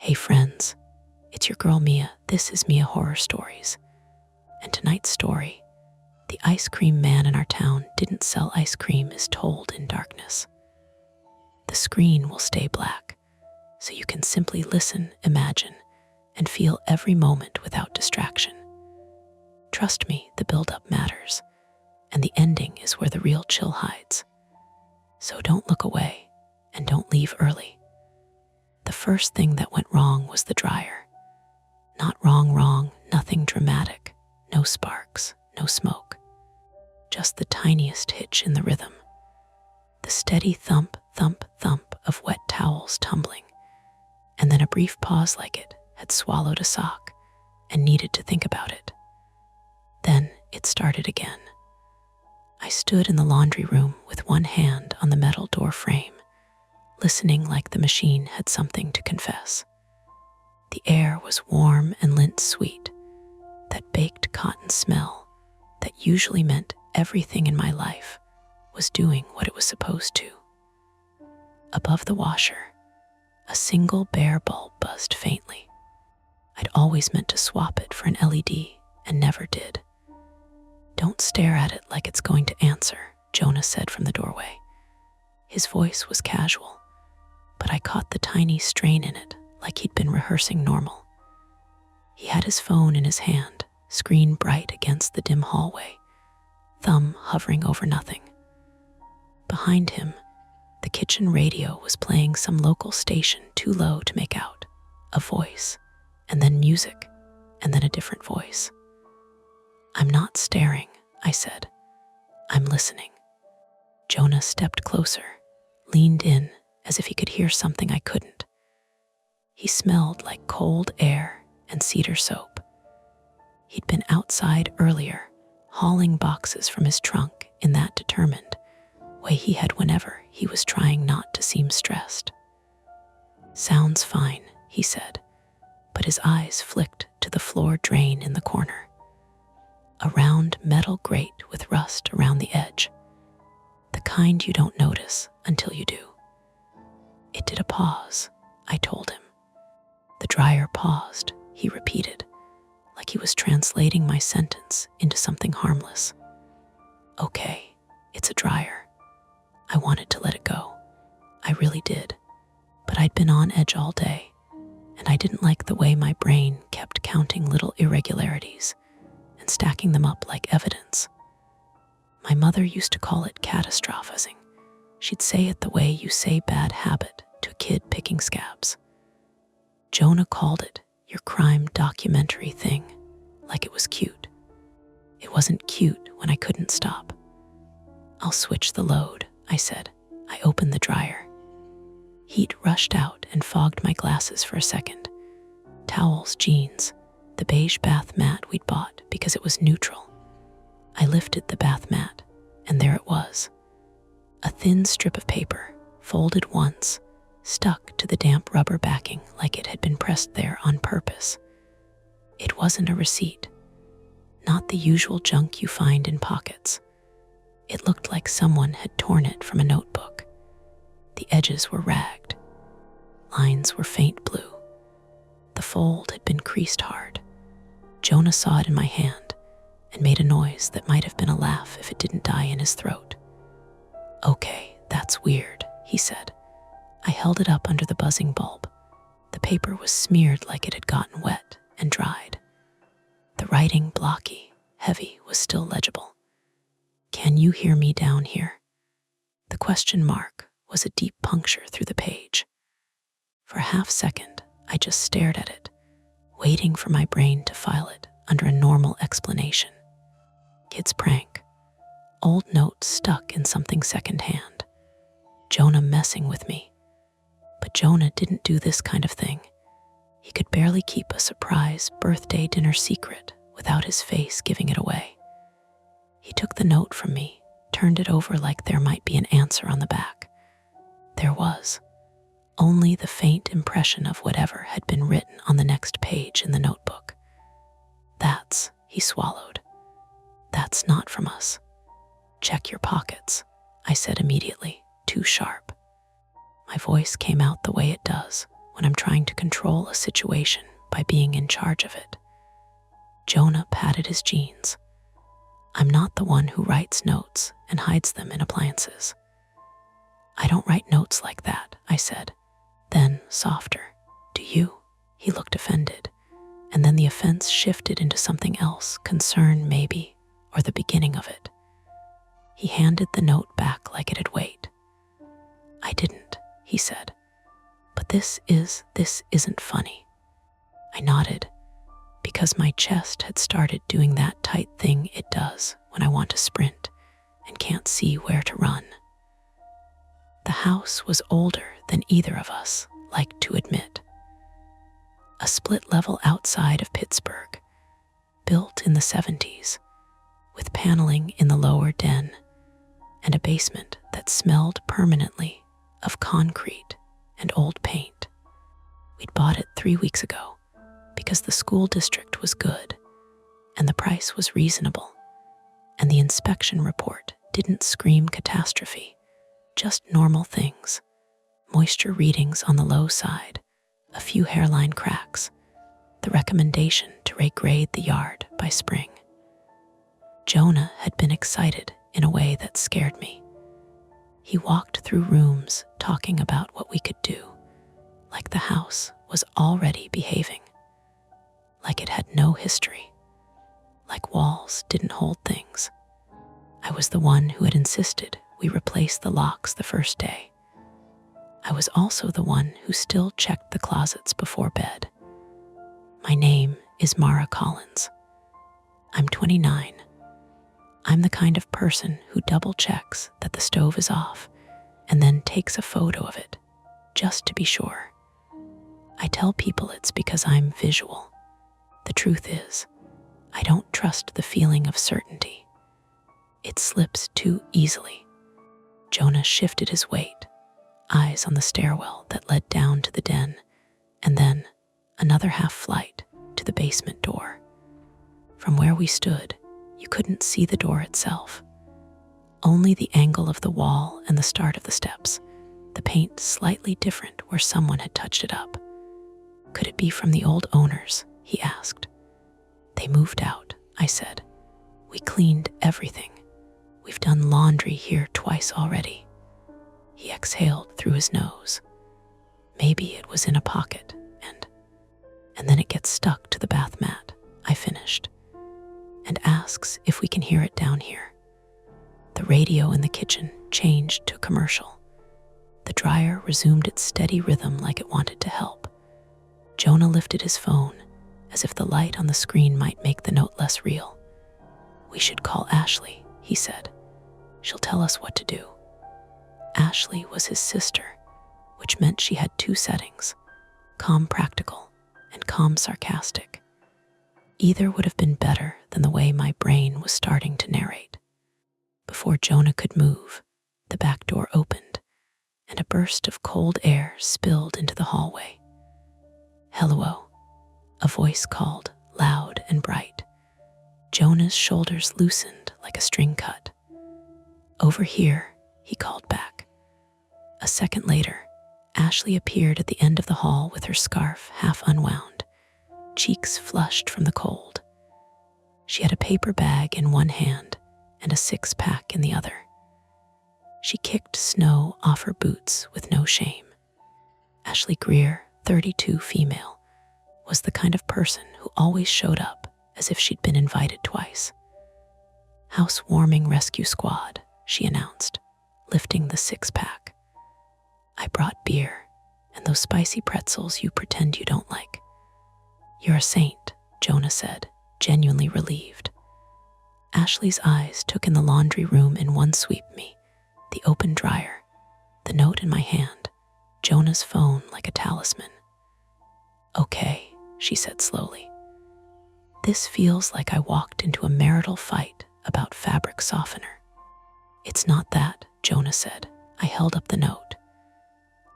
Hey friends, it's your girl Mia. This is Mia Horror Stories. And tonight's story, the ice cream man in our town didn't sell ice cream, is told in darkness. The screen will stay black, so you can simply listen, imagine, and feel every moment without distraction. Trust me, the build-up matters, and the ending is where the real chill hides. So don't look away, and don't leave early. The first thing that went wrong was the dryer. Not wrong, nothing dramatic, no sparks, no smoke. Just the tiniest hitch in the rhythm. The steady thump, thump, thump of wet towels tumbling, and then a brief pause like it had swallowed a sock and needed to think about it. Then it started again. I stood in the laundry room with one hand on the metal door frame, listening like the machine had something to confess. The air was warm and lint sweet, that baked cotton smell that usually meant everything in my life was doing what it was supposed to. Above the washer, a single bare bulb buzzed faintly. I'd always meant to swap it for an LED and never did. "Don't stare at it like it's going to answer," Jonah said from the doorway. His voice was casual, but I caught the tiny strain in it, like he'd been rehearsing normal. He had his phone in his hand, screen bright against the dim hallway, thumb hovering over nothing. Behind him, the kitchen radio was playing some local station too low to make out. A voice, and then music, and then a different voice. "I'm not staring," I said. "I'm listening." Jonah stepped closer, leaned in as if he could hear something I couldn't. He smelled like cold air and cedar soap. He'd been outside earlier, hauling boxes from his trunk in that determined way he had whenever he was trying not to seem stressed. "Sounds fine," he said, but his eyes flicked to the floor drain in the corner. A round metal grate with rust around the edge. The kind you don't notice until you do. "It did a pause," I told him. "The dryer paused," he repeated, like he was translating my sentence into something harmless. "Okay, it's a dryer." I wanted to let it go. I really did, but I'd been on edge all day, and I didn't like the way my brain kept counting little irregularities and stacking them up like evidence. My mother used to call it catastrophizing. She'd say it the way you say bad habit to a kid picking scabs. Jonah called it your crime documentary thing, like it was cute. It wasn't cute when I couldn't stop. "I'll switch the load," I said. I opened the dryer. Heat rushed out and fogged my glasses for a second. Towels, jeans, the beige bath mat we'd bought because it was neutral. I lifted the bath mat, and there it was. A thin strip of paper, folded once, stuck to the damp rubber backing like it had been pressed there on purpose. It wasn't a receipt, not the usual junk you find in pockets. It looked like someone had torn it from a notebook. The edges were ragged. Lines were faint blue. The fold had been creased hard. Jonah saw it in my hand and made a noise that might have been a laugh if it didn't die in his throat. "Okay, that's weird," he said. I held it up under the buzzing bulb. The paper was smeared like it had gotten wet and dried. The writing, blocky, heavy, was still legible. "Can you hear me down here?" The question mark was a deep puncture through the page. For a half second, I just stared at it, waiting for my brain to file it under a normal explanation. Kid's prank. Old note stuck in something secondhand. Jonah messing with me. But Jonah didn't do this kind of thing. He could barely keep a surprise birthday dinner secret without his face giving it away. He took the note from me, turned it over like there might be an answer on the back. There was. Only the faint impression of whatever had been written on the next page in the notebook. "That's," he swallowed. "That's not from us. Check your pockets," I said immediately, too sharp. My voice came out the way it does, when I'm trying to control a situation by being in charge of it. Jonah patted his jeans. I'm not the one who writes notes and hides them in appliances. I don't write notes like that, I said. Then, softer, do you? He looked offended, and then the offense shifted into something else, concern maybe, or the beginning of it. He handed the note back like it had weight. I didn't, he said. But this isn't funny. I nodded, because my chest had started doing that tight thing it does when I want to sprint and can't see where to run. The house was older than either of us liked to admit. A split level outside of Pittsburgh, built in the 70s, with paneling in the lower den and a basement that smelled permanently of concrete and old paint. We'd bought it 3 weeks ago because the school district was good and the price was reasonable, and the inspection report didn't scream catastrophe, just normal things, moisture readings on the low side, a few hairline cracks, the recommendation to regrade the yard by spring. Jonah had been excited in a way that scared me. He walked through rooms talking about what we could do, like the house was already behaving, like it had no history, like walls didn't hold things. I was the one who had insisted we replace the locks the first day. I was also the one who still checked the closets before bed. My name is Mara Collins. I'm 29. I'm the kind of person who double checks that the stove is off and then takes a photo of it, just to be sure. I tell people it's because I'm visual. The truth is, I don't trust the feeling of certainty. It slips too easily. Jonah shifted his weight, eyes on the stairwell that led down to the den, and then another half flight to the basement door. From where we stood, you couldn't see the door itself, only the angle of the wall and the start of the steps, the paint slightly different where someone had touched it up. Could it be from the old owners? He asked. They moved out, I said. We cleaned everything. We've done laundry here twice already. He exhaled through his nose. Maybe it was in a pocket, and then it gets stuck to the bath mat, I finished, and asks if we can hear it down here. The radio in the kitchen changed to commercial. The dryer resumed its steady rhythm like it wanted to help. Jonah lifted his phone, as if the light on the screen might make the note less real. We should call Ashley, he said. She'll tell us what to do. Ashley was his sister, which meant she had 2 settings, calm practical and calm sarcastic. Either would have been better than the way my brain was starting to narrate. Before Jonah could move, the back door opened, and a burst of cold air spilled into the hallway. Hello, a voice called, loud and bright. Jonah's shoulders loosened like a string cut. Over here, he called back. A second later, Ashley appeared at the end of the hall with her scarf half unwound, cheeks flushed from the cold. She had a paper bag in one hand and a 6-pack in the other. She kicked snow off her boots with no shame. Ashley Greer, 32, female, was the kind of person who always showed up as if she'd been invited twice. Housewarming rescue squad, she announced, lifting the 6-pack. I brought beer and those spicy pretzels you pretend you don't like. You're a saint, Jonah said, genuinely relieved. Ashley's eyes took in the laundry room in one sweep, me, the open dryer, the note in my hand, Jonah's phone like a talisman. Okay, she said slowly. This feels like I walked into a marital fight about fabric softener. It's not that, Jonah said. I held up the note.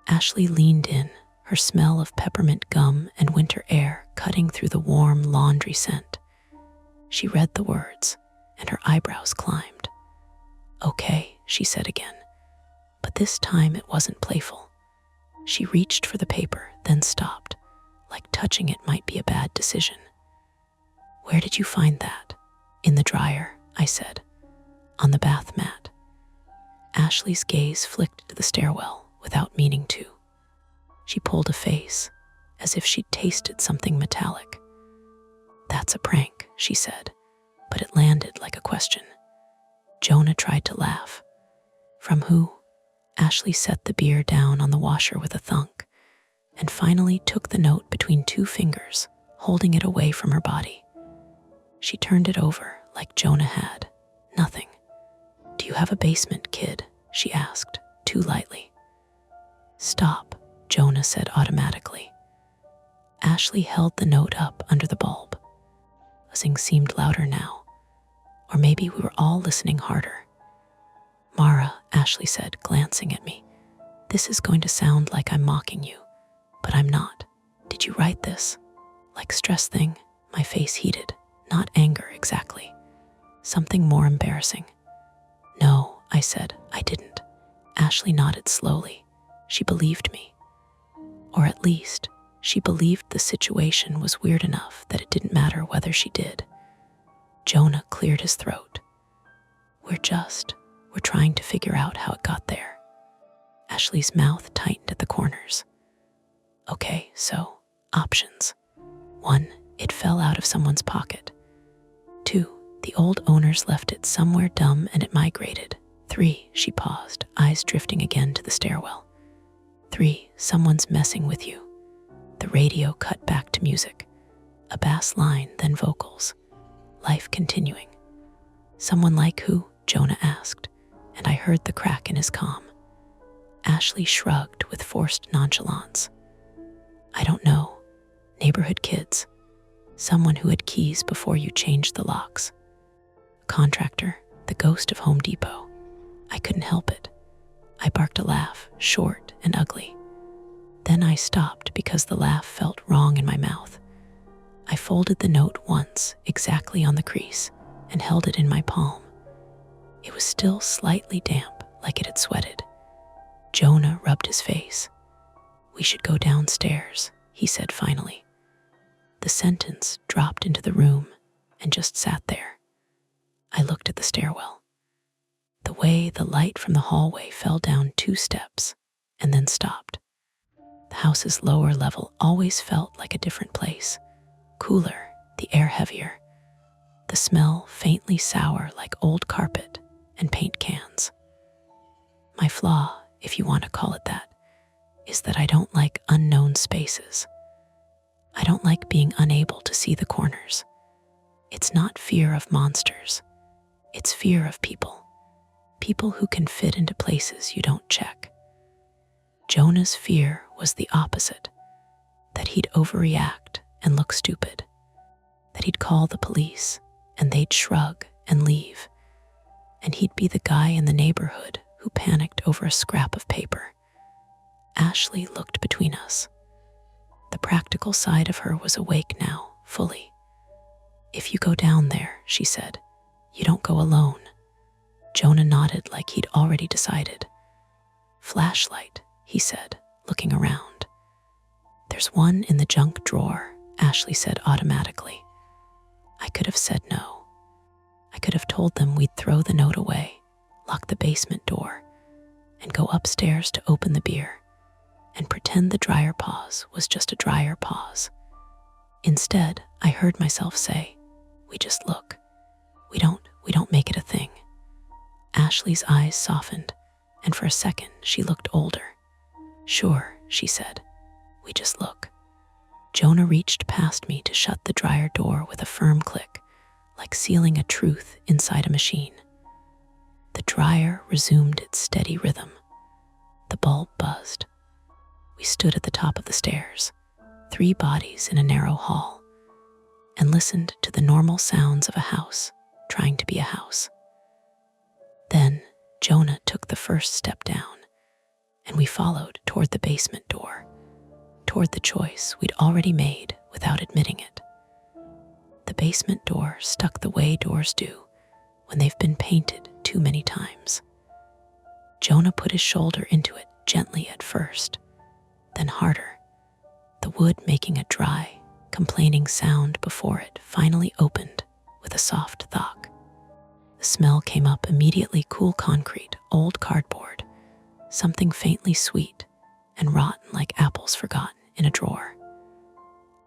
Ashley leaned in, her smell of peppermint gum and winter air cutting through the warm laundry scent. She read the words, and her eyebrows climbed. Okay, she said again, but this time it wasn't playful. She reached for the paper, then stopped, like touching it might be a bad decision. "Where did you find that?" "In the dryer," I said. "On the bath mat." Ashley's gaze flicked to the stairwell without meaning to. She pulled a face, as if she'd tasted something metallic. "That's a prank," she said, but it landed like a question. Jonah tried to laugh. "From who?" Ashley set the beer down on the washer with a thunk, and finally took the note between 2 fingers, holding it away from her body. She turned it over like Jonah had. "Nothing." "Do you have a basement, kid?" she asked, too lightly. "Stop," Jonah said automatically. Ashley held the note up under the bulb. Buzzing seemed louder now, or maybe we were all listening harder. "Mara," Ashley said, glancing at me, "this is going to sound like I'm mocking you, but I'm not. Did you write this? Like stress thing?" My face heated. Not anger exactly. Something more embarrassing. "No," I said, "I didn't." Ashley nodded slowly. She believed me. Or at least, she believed the situation was weird enough that it didn't matter whether she did. Jonah cleared his throat. We're trying to figure out how it got there." Ashley's mouth tightened at the corners. "Okay, so, options. 1, it fell out of someone's pocket. 2, the old owners left it somewhere dumb and it migrated. 3, she paused, eyes drifting again to the stairwell. 3, someone's messing with you." The radio cut back to music. A bass line, then vocals. Life continuing. "Someone like who?" Jonah asked, and I heard the crack in his comm. Ashley shrugged with forced nonchalance. "I don't know. Neighborhood kids. Someone who had keys before you changed the locks. A contractor, the ghost of Home Depot." I couldn't help it. I barked a laugh, short and ugly. Then I stopped because the laugh felt wrong in my mouth. I folded the note once, exactly on the crease, and held it in my palm. It was still slightly damp, like it had sweated. Jonah rubbed his face. "We should go downstairs," he said finally. The sentence dropped into the room and just sat there. I looked at the stairwell. The way the light from the hallway fell down 2 steps and then stopped. The house's lower level always felt like a different place. Cooler, the air heavier. The smell faintly sour like old carpet and paint cans. My flaw, if you want to call it that, is that I don't like unknown spaces. I don't like being unable to see the corners. It's not fear of monsters. It's fear of people. People who can fit into places you don't check. Jonah's fear was the opposite, that he'd overreact and look stupid, that he'd call the police and they'd shrug and leave, and he'd be the guy in the neighborhood who panicked over a scrap of paper. Ashley looked between us. The practical side of her was awake now, fully. "If you go down there," she said, "you don't go alone." Jonah nodded like he'd already decided. "Flashlight," he said, looking around. "There's one in the junk drawer," Ashley said automatically. I could have said no. I could have told them we'd throw the note away, lock the basement door, and go upstairs to open the beer, and pretend the dryer pause was just a dryer pause. Instead, I heard myself say, "We just look. We don't make it a thing." Ashley's eyes softened, and for a second she looked older. "Sure," she said. "We just look." Jonah reached past me to shut the dryer door with a firm click, like sealing a truth inside a machine. The dryer resumed its steady rhythm. The bulb buzzed. We stood at the top of the stairs, 3 bodies in a narrow hall, and listened to the normal sounds of a house trying to be a house. Then Jonah took the first step down, and we followed toward the basement door, toward the choice we'd already made without admitting it. The basement door stuck the way doors do when they've been painted too many times. Jonah put his shoulder into it gently at first, then harder. the wood making a dry, complaining sound before it finally opened with a soft thunk. The smell came up immediately: cool concrete, old cardboard, something faintly sweet and rotten like apples forgotten in a drawer.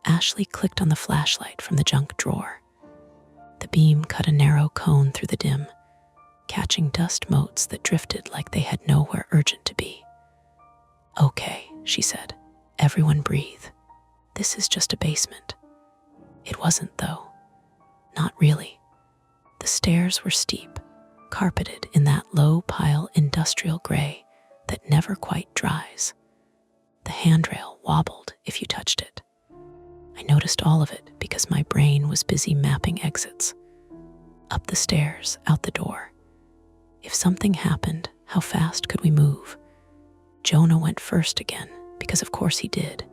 Ashley clicked on the flashlight from the junk drawer. The beam cut a narrow cone through the dim, catching dust motes that drifted like they had nowhere urgent to be. "Okay," she said. "Everyone breathe. This is just a basement." It wasn't, though. Not really. The stairs were steep, carpeted in that low-pile industrial gray that never quite dries. The handrail wobbled if you touched it. I noticed all of it because my brain was busy mapping exits. Up the stairs, out the door. If something happened, how fast could we move? Jonah went first again, because of course he did.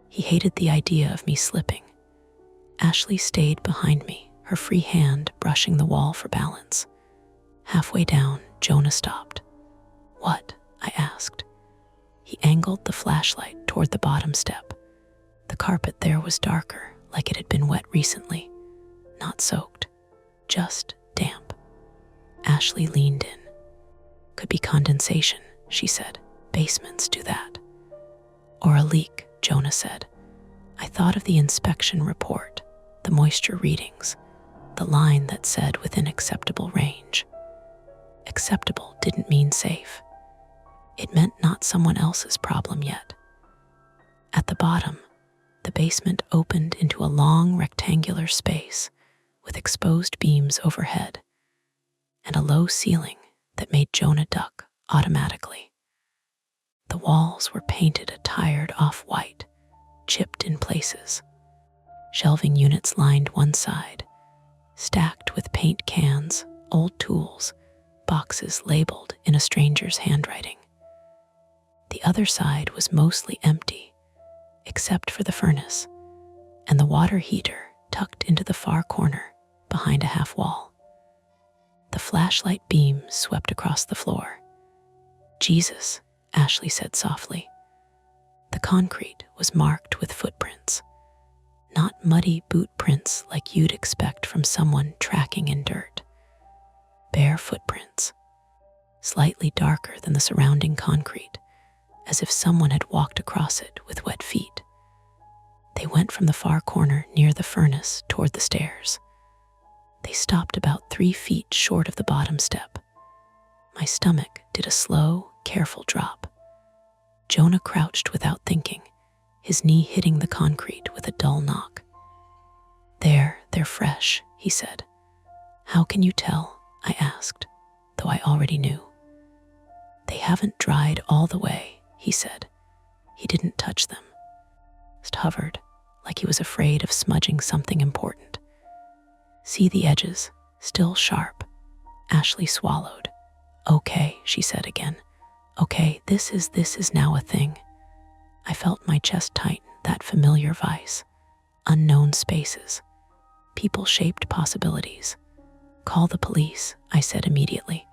He hated the idea of me slipping. Ashley stayed behind me, her free hand brushing the wall for balance. Halfway down, Jonah stopped. "What?" I asked. He angled the flashlight toward the bottom step. The carpet there was darker, like it had been wet recently. Not soaked, just damp. Ashley leaned in. "Could be condensation," she said. "Basements do that." "Or a leak," Jonah said. I thought of the inspection report, the moisture readings, the line that said within acceptable range. Acceptable didn't mean safe. It meant not someone else's problem yet. At the bottom, the basement opened into a long rectangular space with exposed beams overhead and a low ceiling that made Jonah duck automatically. The walls were painted a tired off-white, chipped in places. Shelving units lined one side, stacked with paint cans, old tools, boxes labeled in a stranger's handwriting. The other side was mostly empty, except for the furnace and the water heater tucked into the far corner behind a half wall. The flashlight beam swept across the floor. "Jesus," Ashley said softly. The concrete was marked with footprints, not muddy boot prints like you'd expect from someone tracking in dirt. Bare footprints, slightly darker than the surrounding concrete, as if someone had walked across it with wet feet. They went from the far corner near the furnace toward the stairs. They stopped about 3 feet short of the bottom step. My stomach did a slow, careful drop. Jonah crouched without thinking, his knee hitting the concrete with a dull knock. They're fresh," he said. "How can you tell?" I asked, though I already knew. "They haven't dried all the way," he said. He didn't touch them. Just hovered, like he was afraid of smudging something important. "See the edges, still sharp." Ashley swallowed. "Okay," she said again. "Okay, this is now a thing." I felt my chest tighten, that familiar vice. Unknown spaces. People-shaped possibilities. "Call the police," I said immediately.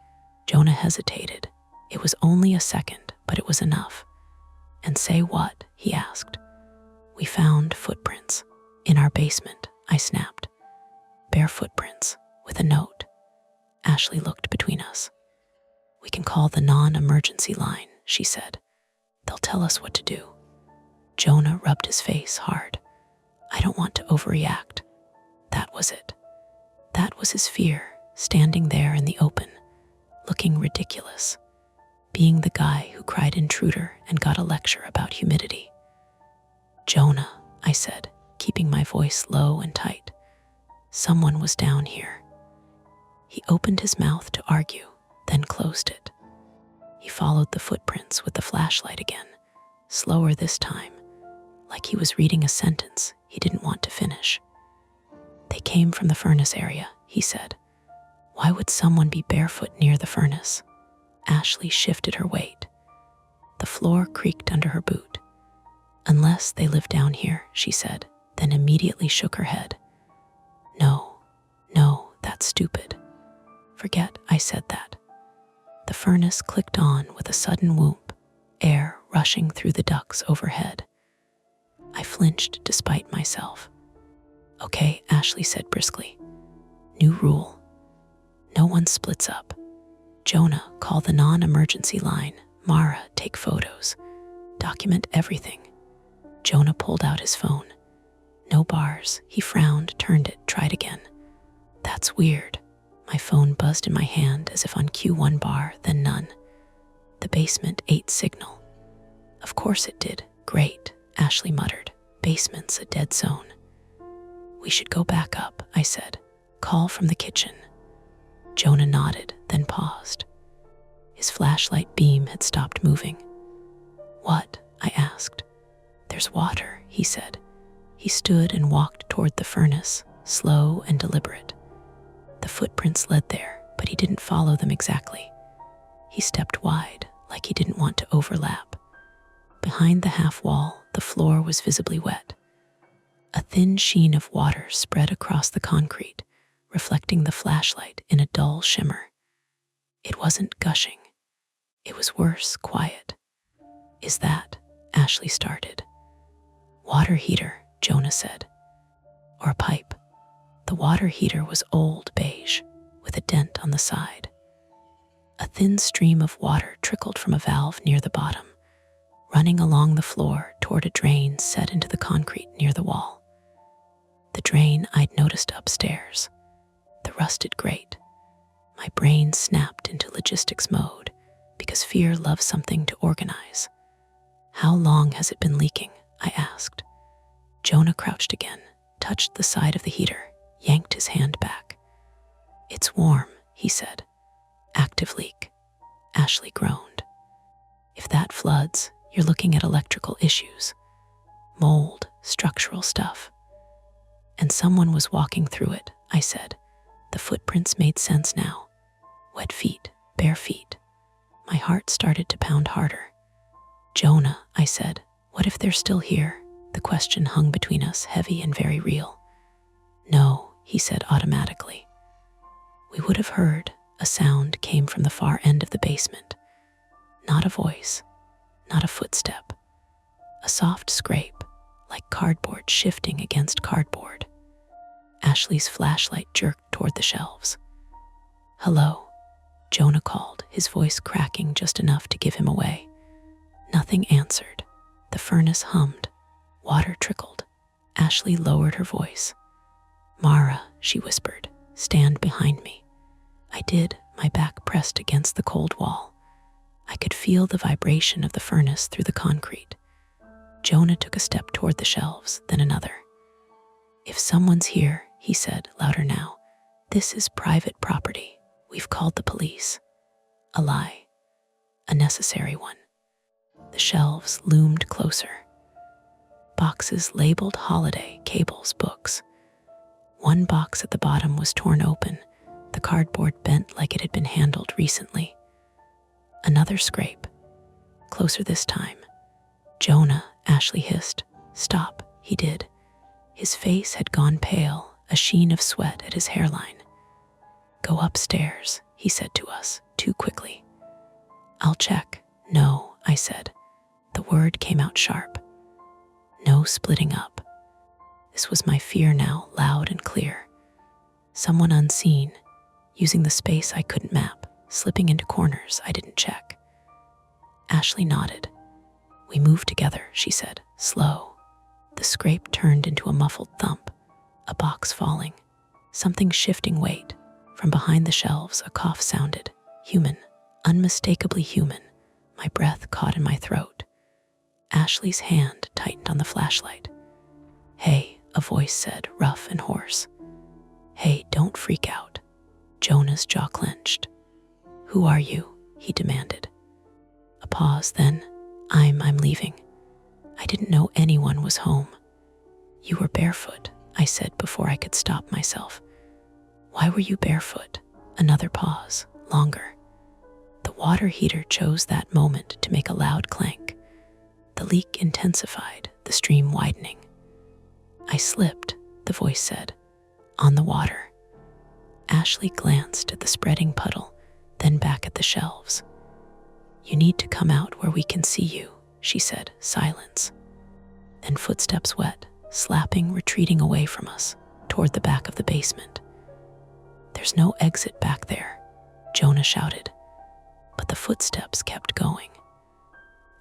Jonah hesitated. It was only a second, but it was enough. "And say what?" he asked. "We found footprints. In our basement," I snapped. "Bare footprints, with a note." Ashley looked between us. "We can call the non-emergency line," she said. "They'll tell us what to do." Jonah rubbed his face hard. "I don't want to overreact." That was it. That was his fear, standing there in the open, looking ridiculous, being the guy who cried intruder and got a lecture about humidity. "Jonah," I said, keeping my voice low and tight. "Someone was down here." He opened his mouth to argue, then closed it. He followed the footprints with the flashlight again, slower this time, like he was reading a sentence he didn't want to finish. "They came from the furnace area," he said. "Why would someone be barefoot near the furnace?" Ashley shifted her weight. The floor creaked under her boot. "Unless they live down here," she said, then immediately shook her head. No, that's stupid." "Forget I said that." The furnace clicked on with a sudden whoop, air rushing through the ducts overhead. I flinched despite myself. Okay, Ashley said briskly. New rule. No one splits up. Jonah, call the non-emergency line. Mara, take photos. Document everything. Jonah pulled out his phone. No bars. He frowned, turned it, tried again. That's weird. My phone buzzed in my hand as if on cue, one bar, then none. The basement ate signal. Of course it did. Great, Ashley muttered. Basement's a dead zone. We should go back up, I said. Call from the kitchen. Jonah nodded, then paused. His flashlight beam had stopped moving. What? I asked. There's water, he said. He stood and walked toward the furnace, slow and deliberate. The footprints led there, but he didn't follow them exactly. He stepped wide, like he didn't want to overlap. Behind the half wall, the floor was visibly wet. A thin sheen of water spread across the concrete, reflecting the flashlight in a dull shimmer. It wasn't gushing. It was worse, quiet. Is that? Ashley started. Water heater, Jonah said. Or a pipe. The water heater was old beige, with a dent on the side. A thin stream of water trickled from a valve near the bottom, running along the floor toward a drain set into the concrete near the wall. The drain I'd noticed upstairs. The rusted grate. My brain snapped into logistics mode because fear loves something to organize. How long has it been leaking? I asked. Jonah crouched again, touched the side of the heater, yanked his hand back. It's warm, he said. Active leak. Ashley groaned. If that floods, you're looking at electrical issues. Mold, structural stuff. And someone was walking through it, I said. The footprints made sense now. Wet feet, bare feet. My heart started to pound harder. Jonah, I said, what if they're still here? The question hung between us, heavy and very real. No, he said automatically. We would have heard. A sound came from the far end of the basement. Not a voice, not a footstep. A soft scrape, like cardboard shifting against cardboard. Ashley's flashlight jerked toward the shelves. Hello, Jonah called, his voice cracking just enough to give him away. Nothing answered. The furnace hummed. Water trickled. Ashley lowered her voice. Mara, she whispered, stand behind me. I did, my back pressed against the cold wall. I could feel the vibration of the furnace through the concrete. Jonah took a step toward the shelves, then another. If someone's here, he said, louder now, this is private property. We've called the police. A lie. A necessary one. The shelves loomed closer. Boxes labeled holiday, cables, books. One box at the bottom was torn open, the cardboard bent like it had been handled recently. Another scrape. Closer this time. Jonah, Ashley hissed. Stop, he did. His face had gone pale, a sheen of sweat at his hairline. Go upstairs, he said to us, too quickly. I'll check. No, I said. The word came out sharp. No splitting up. This was my fear now, loud and clear. Someone unseen, using the space I couldn't map, slipping into corners I didn't check. Ashley nodded. We moved together, she said, slow. The scrape turned into a muffled thump, a box falling, something shifting weight. From behind the shelves, a cough sounded. Human, unmistakably human. My breath caught in my throat. Ashley's hand tightened on the flashlight. Hey, a voice said, rough and hoarse. Hey, don't freak out. Jonah's jaw clenched. Who are you? He demanded. A pause, then, I'm leaving. I didn't know anyone was home. You were barefoot, I said before I could stop myself. Why were you barefoot? Another pause, longer. The water heater chose that moment to make a loud clank. The leak intensified, the stream widening. I slipped, the voice said, on the water. Ashley glanced at the spreading puddle, then back at the shelves. You need to come out where we can see you, she said, silence. Then footsteps wet, slapping, retreating away from us, toward the back of the basement. "There's no exit back there," Jonah shouted, but the footsteps kept going.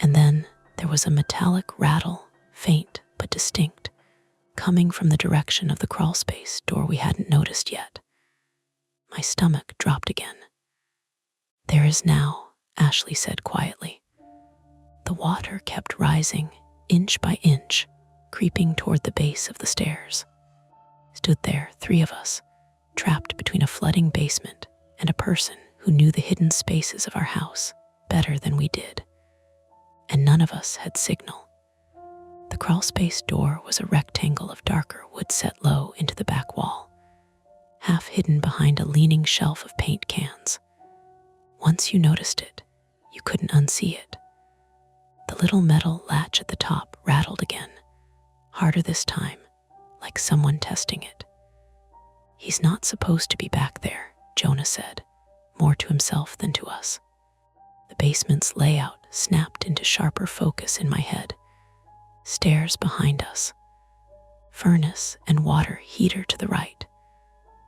And then there was a metallic rattle, faint but distinct, coming from the direction of the crawlspace door we hadn't noticed yet. My stomach dropped again. "There is now," Ashley said quietly. The water kept rising, inch by inch, creeping toward the base of the stairs. Stood there, three of us, trapped between a flooding basement and a person who knew the hidden spaces of our house better than we did. And none of us had signal. The crawlspace door was a rectangle of darker wood set low into the back wall, half hidden behind a leaning shelf of paint cans. Once you noticed it, you couldn't unsee it. The little metal latch at the top rattled again, harder this time, like someone testing it. "He's not supposed to be back there," Jonah said, more to himself than to us. The basement's layout snapped into sharper focus in my head. Stairs behind us, furnace and water heater to the right,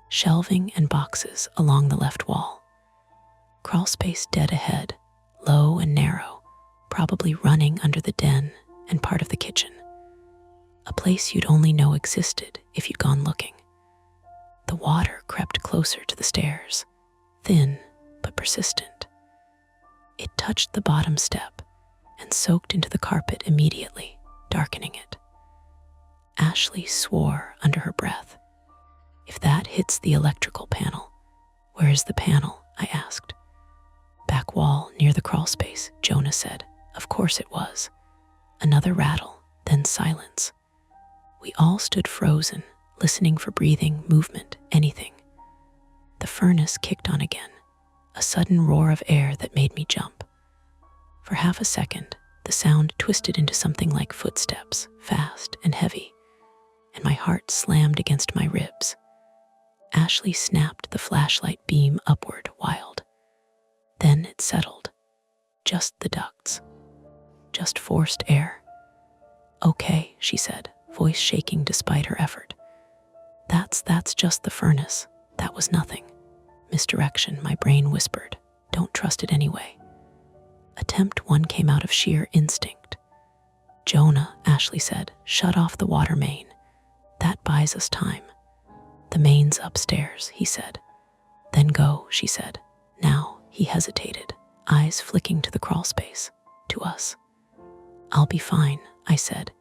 shelving and boxes along the left wall. Crawlspace dead ahead, low and narrow, probably running under the den and part of the kitchen. A place you'd only know existed if you'd gone looking. The water crept closer to the stairs, thin but persistent. It touched the bottom step and soaked into the carpet immediately, darkening it. Ashley swore under her breath. "If that hits the electrical panel, where is the panel?" I asked. "Back wall near the crawlspace," Jonah said. Of course it was. Another rattle, then silence. We all stood frozen, listening for breathing, movement, anything. The furnace kicked on again, a sudden roar of air that made me jump. For half a second, the sound twisted into something like footsteps, fast and heavy, and my heart slammed against my ribs. Ashley snapped the flashlight beam upward, wild. Then it settled. Just the ducts. Just forced air. "Okay," she said, voice shaking despite her effort. That's just the furnace. That was nothing." Misdirection, my brain whispered. "Don't trust it anyway." Attempt one came out of sheer instinct. "Jonah," Ashley said, "shut off the water main. That buys us time." "The main's upstairs," he said. "Then go," she said. Now he hesitated, eyes flicking to the crawlspace, to us. "I'll be fine," I said,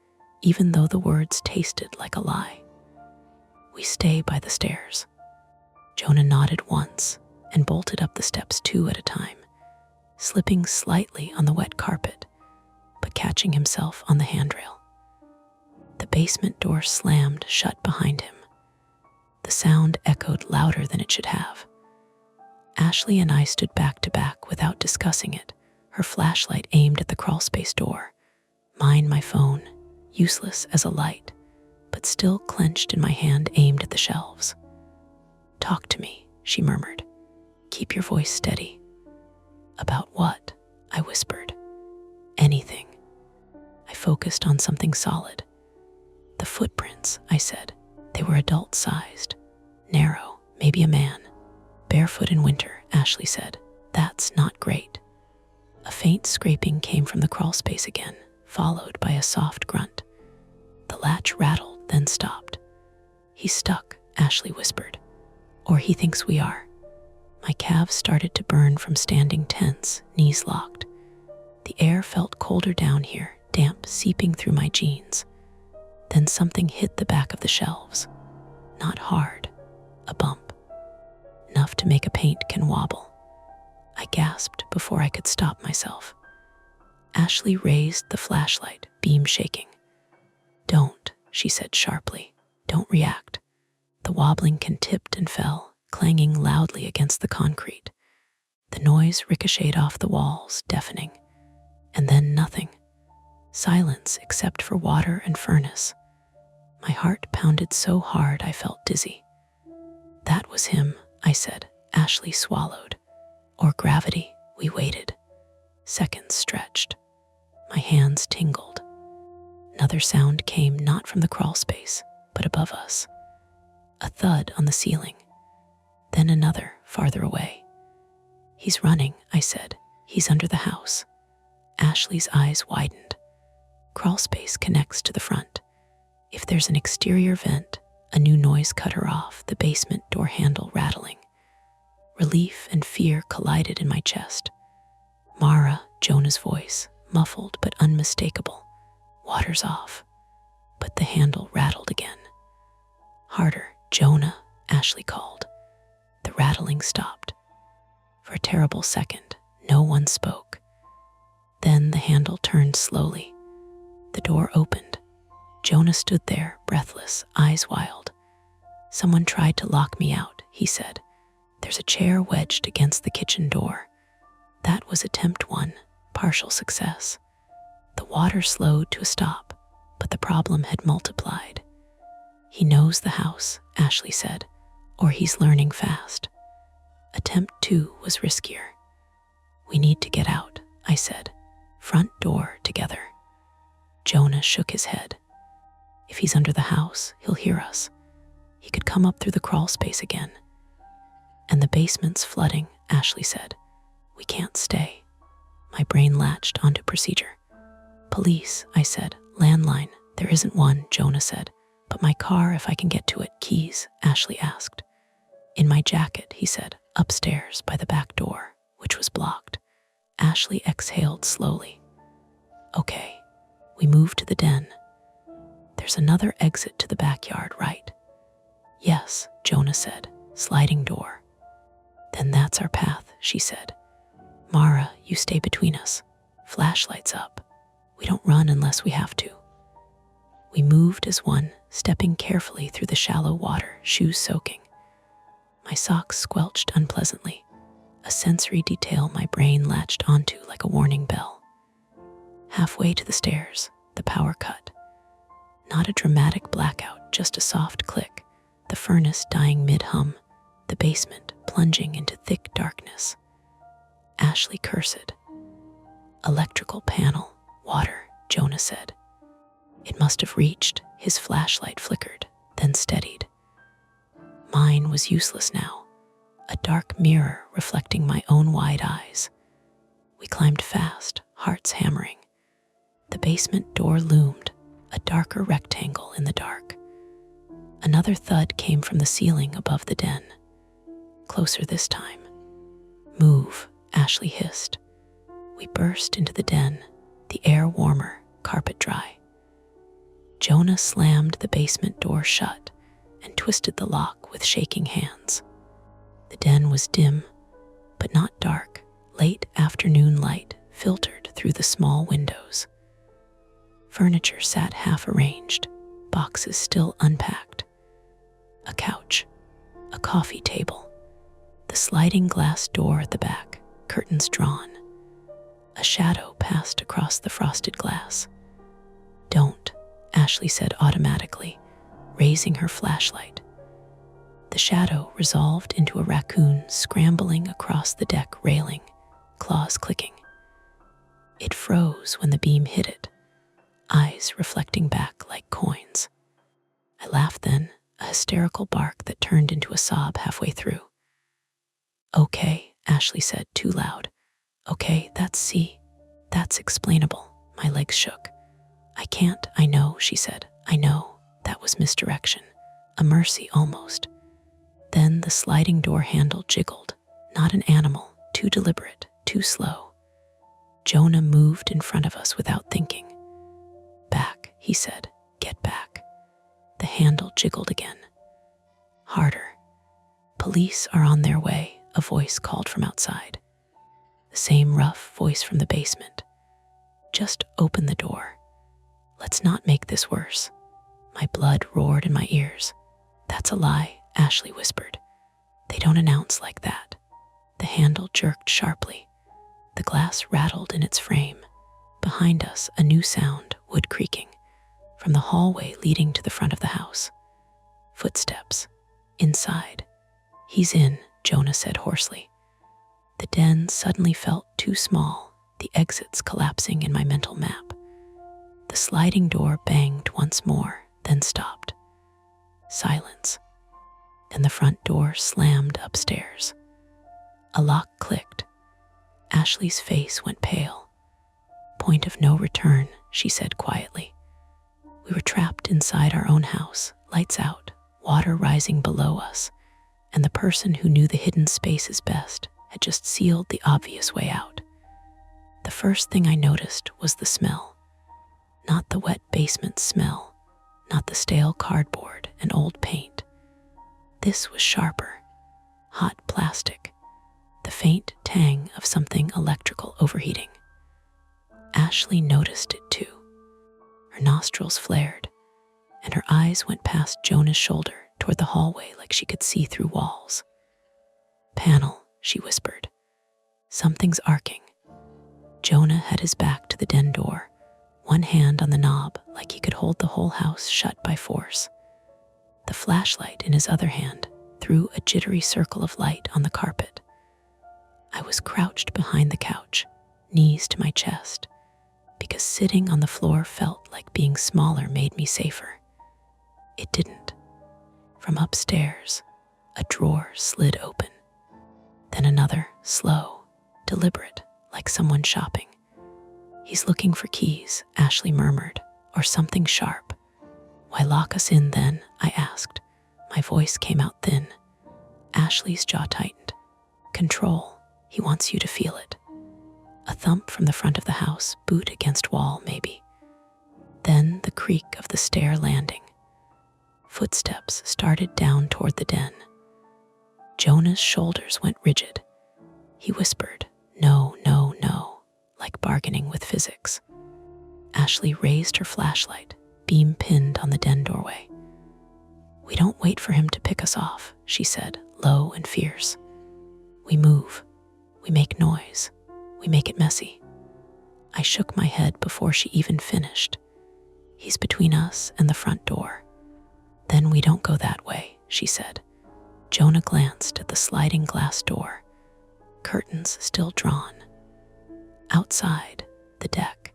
even though the words tasted like a lie. "We stay by the stairs." Jonah nodded once and bolted up the steps 2 at a time, slipping slightly on the wet carpet, but catching himself on the handrail. The basement door slammed shut behind him. The sound echoed louder than it should have. Ashley and I stood back to back without discussing it, her flashlight aimed at the crawlspace door, mine my phone, useless as a light, but still clenched in my hand aimed at the shelves. "Talk to me," she murmured. "Keep your voice steady." "About what?" I whispered. "Anything." I focused on something solid. "The footprints," I said. "They were adult-sized, narrow, maybe a man. Barefoot in winter," Ashley said. "That's not great." A faint scraping came from the crawlspace again, followed by a soft grunt. The latch rattled, then stopped. "He's stuck," Ashley whispered. "Or he thinks we are." My calves started to burn from standing tense, knees locked. The air felt colder down here, damp seeping through my jeans. Then something hit the back of the shelves. Not hard, a bump. Enough to make a paint can wobble. I gasped before I could stop myself. Ashley raised the flashlight, beam shaking. "Don't," she said sharply. "Don't react." The wobbling can tipped and fell, clanging loudly against the concrete. The noise ricocheted off the walls, deafening. And then nothing. Silence except for water and furnace. My heart pounded so hard I felt dizzy. "That was him," I said. Ashley swallowed. "Or gravity." We waited. Seconds stretched. My hands tingled. Another sound came not from the crawl space, but above us. A thud on the ceiling. Then another, farther away. "He's running," I said. "He's under the house." Ashley's eyes widened. Crawl space connects to the front. If there's an exterior vent, a new noise cut her off, the basement door handle rattling. Relief and fear collided in my chest. "Mara," Jonah's voice, muffled but unmistakable. "Water's off." But the handle rattled again. "Harder, Jonah," Ashley called. The rattling stopped. For a terrible second, no one spoke. Then the handle turned slowly. The door opened. Jonah stood there, breathless, eyes wild. "Someone tried to lock me out," he said. "There's a chair wedged against the kitchen door." That was attempt one, partial success. The water slowed to a stop, but the problem had multiplied. "He knows the house," Ashley said, "or he's learning fast." Attempt two was riskier. "We need to get out," I said. "Front door together." Jonah shook his head. "If he's under the house, he'll hear us. He could come up through the crawl space again." "And the basement's flooding," Ashley said. "We can't stay." My brain latched onto procedure. "Police," I said. "Landline." "There isn't one," Jonah said. "But my car, if I can get to it." "Keys?" Ashley asked. "In my jacket," he said. "Upstairs by the back door," which was blocked. Ashley exhaled slowly. "Okay." We moved to the den. "There's another exit to the backyard, right?" "Yes," Jonah said. "Sliding door." "Then that's our path," she said. "Mara, you stay between us. Flashlights up. We don't run unless we have to." We moved as one, stepping carefully through the shallow water, shoes soaking. My socks squelched unpleasantly, a sensory detail my brain latched onto like a warning bell. Halfway to the stairs, the power cut. Not a dramatic blackout, just a soft click, the furnace dying mid-hum, the basement plunging into thick darkness. Ashley cursed. "Electrical panel, water," Jonah said. It must have reached. His flashlight flickered, then steadied. Mine was useless now, a dark mirror reflecting my own wide eyes. We climbed fast, hearts hammering. The basement door loomed, a darker rectangle in the dark. Another thud came from the ceiling above the den. Closer this time. "Move," Ashley hissed. We burst into the den, the air warmer, carpet dry. Jonah slammed the basement door shut and twisted the lock with shaking hands. The den was dim, but not dark. Late afternoon light filtered through the small windows. Furniture sat half arranged, boxes still unpacked. A couch, a coffee table, the sliding glass door at the back, curtains drawn. A shadow passed across the frosted glass. "Don't," Ashley said automatically, raising her flashlight. The shadow resolved into a raccoon scrambling across the deck railing, claws clicking. It froze when the beam hit it, eyes reflecting back like coins. I laughed then, a hysterical bark that turned into a sob halfway through. "Okay," Ashley said, too loud. "Okay, that's explainable." My legs shook. "I can't, I know," she said. "I know, that was misdirection. A mercy almost." Then the sliding door handle jiggled, not an animal, too deliberate, too slow. Jonah moved in front of us without thinking. "Back," he said. "Get back." The handle jiggled again. Harder. "Police are on their way," a voice called from outside. The same rough voice from the basement. "Just open the door. Let's not make this worse." My blood roared in my ears. "That's a lie," Ashley whispered. "They don't announce like that." The handle jerked sharply. The glass rattled in its frame. Behind us, a new sound, wood creaking, from the hallway leading to the front of the house. Footsteps. Inside. "He's in," Jonah said hoarsely. The den suddenly felt too small, the exits collapsing in my mental map. The sliding door banged once more, then stopped. Silence. And the front door slammed upstairs. A lock clicked. Ashley's face went pale. "Point of no return," she said quietly. We were trapped inside our own house, lights out, water rising below us, and the person who knew the hidden spaces best had just sealed the obvious way out. The first thing I noticed was the smell. Not the wet basement smell, not the stale cardboard and old paint. This was sharper, hot plastic, the faint tang of something electrical overheating. Ashley noticed it too. Her nostrils flared, and her eyes went past Jonah's shoulder toward the hallway like she could see through walls. "Panel," she whispered. "Something's arcing." Jonah had his back to the den door, one hand on the knob like he could hold the whole house shut by force. The flashlight in his other hand threw a jittery circle of light on the carpet. I was crouched behind the couch, knees to my chest, because sitting on the floor felt like being smaller made me safer. It didn't. From upstairs, a drawer slid open. Then another, slow, deliberate, like someone shopping. "He's looking for keys," Ashley murmured, "or something sharp." "Why lock us in then?" I asked. My voice came out thin. Ashley's jaw tightened. "Control. He wants you to feel it." A thump from the front of the house, boot against wall, maybe. Then the creak of the stair landing. Footsteps started down toward the den. Jonah's shoulders went rigid. He whispered, "No, no, no," like bargaining with physics. Ashley raised her flashlight, beam pinned on the den doorway. "We don't wait for him to pick us off," she said, low and fierce. "We move. We make noise. We make it messy." I shook my head before she even finished. "He's between us and the front door." "Then we don't go that way," she said. Jonah glanced at the sliding glass door, curtains still drawn. Outside, the deck,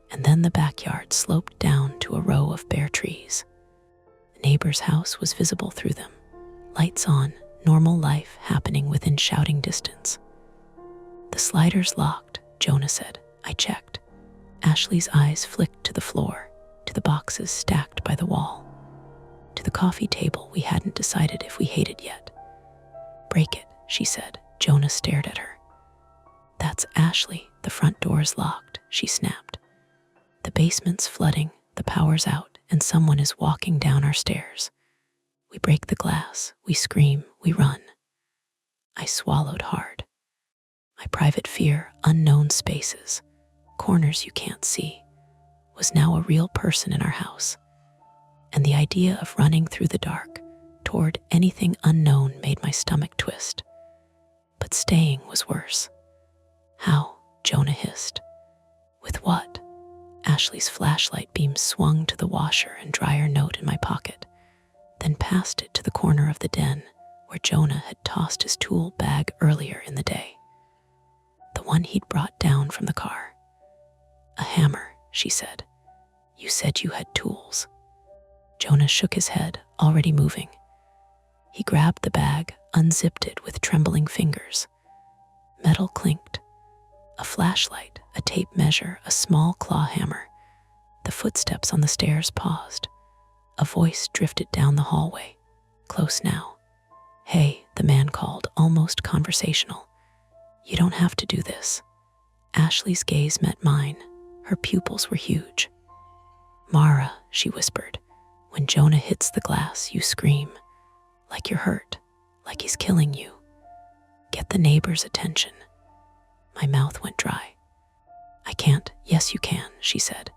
and then the backyard sloped down to a row of bare trees. The neighbor's house was visible through them, lights on, normal life happening within shouting distance. "The slider's locked," Jonah said. I checked. Ashley's eyes flicked to the floor, to the boxes stacked by the wall, to the coffee table we hadn't decided if we hated yet. "Break it," she said. Jonah stared at her. "That's Ashley. The front door's locked," she snapped. "The basement's flooding, the power's out, and someone is walking down our stairs. We break the glass, we scream, we run." I swallowed hard. My private fear, unknown spaces, corners you can't see, was now a real person in our house. And the idea of running through the dark toward anything unknown made my stomach twist. But staying was worse. "How?" Jonah hissed. "With what?" Ashley's flashlight beam swung to the washer and dryer note in my pocket, then passed it to the corner of the den where Jonah had tossed his tool bag earlier in the day. The one he'd brought down from the car. "A hammer," she said. "You said you had tools." Jonah shook his head, already moving. He grabbed the bag, unzipped it with trembling fingers. Metal clinked. A flashlight, a tape measure, a small claw hammer. The footsteps on the stairs paused. A voice drifted down the hallway. Close now. "Hey," the man called, almost conversational. "You don't have to do this." Ashley's gaze met mine. Her pupils were huge. "Mara," she whispered, "when Jonah hits the glass, you scream. Like you're hurt, like he's killing you. Get the neighbor's attention." My mouth went dry. "I can't." "Yes, you can," she said,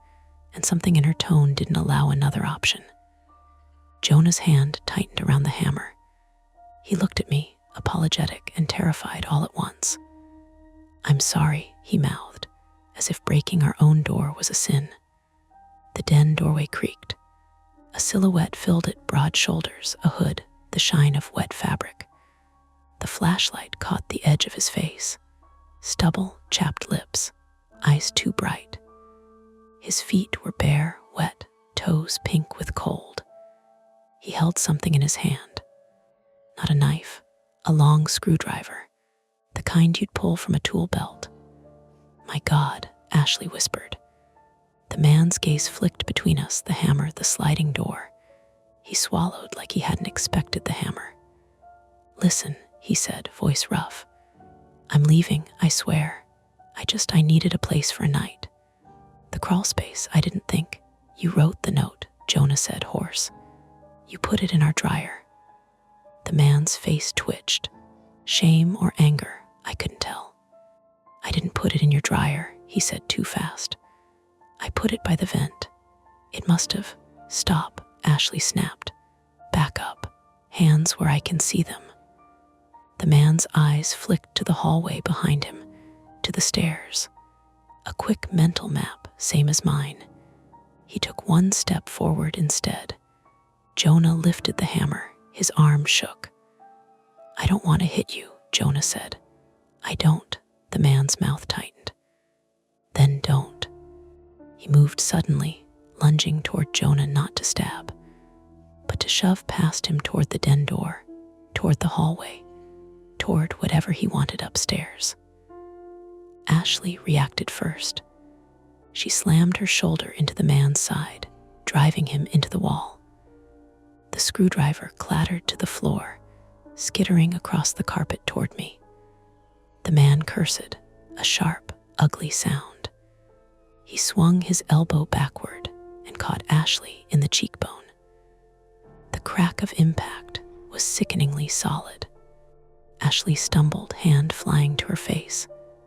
and something in her tone didn't allow another option. Jonah's hand tightened around the hammer. He looked at me, apologetic and terrified all at once. "I'm sorry," he mouthed, as if breaking our own door was a sin. The den doorway creaked. A silhouette filled it, broad shoulders, a hood, the shine of wet fabric. The flashlight caught the edge of his face. Stubble, chapped lips, eyes too bright. His feet were bare, wet, toes pink with cold. He held something in his hand. Not a knife, a long screwdriver, the kind you'd pull from a tool belt. "My God," Ashley whispered. The man's gaze flicked between us, the hammer, the sliding door. He swallowed like he hadn't expected the hammer. "Listen," he said, voice rough. "I'm leaving, I swear. I needed a place for a night. The crawl space, I didn't think." "You wrote the note," Jonah said, hoarse. "You put it in our dryer." The man's face twitched. Shame or anger, I couldn't tell. "I didn't put it in your dryer," he said too fast. "I put it by the vent. It must have." "Stop," Ashley snapped. "Back up. Hands where I can see them." The man's eyes flicked to the hallway behind him, to the stairs. A quick mental map, same as mine. He took one step forward instead. Jonah lifted the hammer. His arm shook. "I don't want to hit you," Jonah said. "I don't." The man's mouth tightened. "Then don't." He moved suddenly, lunging toward Jonah, not to stab, but to shove past him toward the den door, toward the hallway, toward whatever he wanted upstairs. Ashley reacted first. She slammed her shoulder into the man's side, driving him into the wall. The screwdriver clattered to the floor, skittering across the carpet toward me. The man cursed, a sharp, ugly sound. He swung his elbow backward and caught Ashley in the cheekbone. The crack of impact was sickeningly solid. Ashley stumbled, hand flying to her face,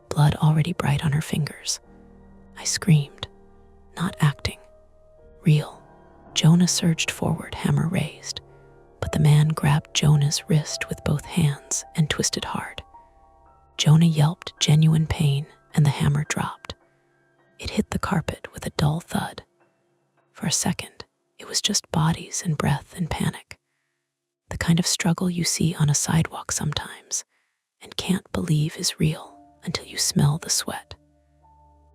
blood already bright on her fingers. I screamed, not acting, real. Jonah surged forward, hammer raised, but the man grabbed Jonah's wrist with both hands and twisted hard. Jonah yelped genuine pain, and the hammer dropped. It hit the carpet with a dull thud. For a second, it was just bodies and breath and panic. The kind of struggle you see on a sidewalk sometimes and can't believe is real until you smell the sweat.